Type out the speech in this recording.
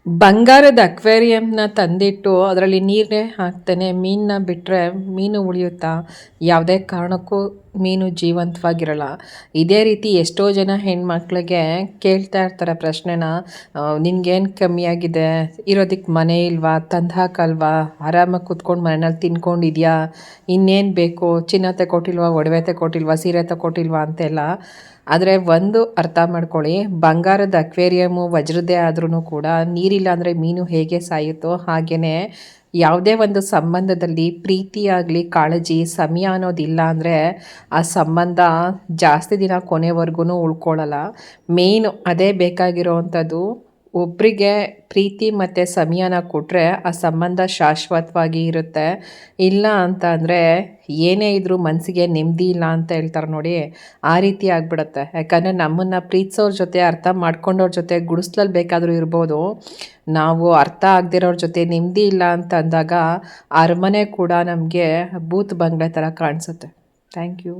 ಬಂಗಾರದ ಅಕ್ವೇರಿಯಂನ ತಂದಿಟ್ಟು ಅದರಲ್ಲಿ ನೀರನ್ನೇ ಹಾಕ್ತೇನೆ ಮೀನನ್ನ ಬಿಟ್ಟರೆ ಮೀನು ಉಳಿಯುತ್ತಾ? ಯಾವುದೇ ಕಾರಣಕ್ಕೂ ಮೀನು ಜೀವಂತವಾಗಿರಲ್ಲ. ಇದೇ ರೀತಿ ಎಷ್ಟೋ ಜನ ಹೆಣ್ಮಕ್ಳಿಗೆ ಕೇಳ್ತಾ ಇರ್ತಾರೆ ಪ್ರಶ್ನೆನ, ನಿನ್ಗೇನು ಕಮ್ಮಿಯಾಗಿದೆ, ಇರೋದಕ್ಕೆ ಮನೆ ಇಲ್ವಾ, ತಂದು ಹಾಕಲ್ವಾ, ಆರಾಮಾಗಿ ಕುತ್ಕೊಂಡು ಮನೆಯಲ್ಲಿ ತಿನ್ಕೊಂಡಿದ್ಯಾ, ಇನ್ನೇನು ಬೇಕು, ಚಿನ್ನ ತಗೊಟ್ಟಿಲ್ವಾ, ಒಡವೆ ತಗೊಟ್ಟಿಲ್ವಾ, ಸೀರೆ ತಗೊಟ್ಟಿಲ್ವಾ ಅಂತೆಲ್ಲ. ಆದರೆ ಒಂದು ಅರ್ಥ ಮಾಡ್ಕೊಳ್ಳಿ, ಬಂಗಾರದ ಅಕ್ವೇರಿಯಮ್ಮು ವಜ್ರದ್ದೇ ಆದ್ರೂ ಕೂಡ ನೀರಿಲ್ಲ ಅಂದರೆ ಮೀನು ಹೇಗೆ ಸಾಯುತ್ತೋ ಹಾಗೆಯೇ ಯಾವುದೇ ಒಂದು ಸಂಬಂಧದಲ್ಲಿ ಪ್ರೀತಿ ಆಗಲಿ ಕಾಳಜಿ ಸಮಯ ಅನ್ನೋದಿಲ್ಲ ಅಂದರೆ ಆ ಸಂಬಂಧ ಜಾಸ್ತಿ ದಿನ ಕೊನೆವರೆಗೂ ಉಳ್ಕೊಳ್ಳಲ್ಲ. ಮೇಯ್ನು ಅದೇ ಬೇಕಾಗಿರೋವಂಥದ್ದು. ಒಬ್ಬರಿಗೆ ಪ್ರೀತಿ ಮತ್ತು ಸಮಯನ ಕೊಟ್ಟರೆ ಆ ಸಂಬಂಧ ಶಾಶ್ವತವಾಗಿ ಇರುತ್ತೆ. ಇಲ್ಲ ಅಂತ ಅಂದರೆ ಏನೇ ಇದ್ದರೂ ಮನಸ್ಸಿಗೆ ನೆಮ್ಮದಿ ಇಲ್ಲ ಅಂತ ಹೇಳ್ತಾರೆ ನೋಡಿ, ಆ ರೀತಿ ಆಗಿಬಿಡುತ್ತೆ. ಯಾಕಂದರೆ ನಮ್ಮನ್ನು ಪ್ರೀತಿಸೋರ ಜೊತೆ ಅರ್ಥ ಮಾಡ್ಕೊಂಡವ್ರ ಜೊತೆ ಗುಡಿಸ್ಲಲ್ಲಿ ಬೇಕಾದರೂ ಇರ್ಬೋದು, ನಾವು ಅರ್ಥ ಆಗದಿರೋರ ಜೊತೆ ನೆಮ್ಮದಿ ಇಲ್ಲ ಅಂತ ಅಂದಾಗ ಅರಮನೆ ಕೂಡ ನಮಗೆ ಬೂತ್ ಬಂಗ್ಲೆ ಥರ ಕಾಣಿಸುತ್ತೆ. Thank you.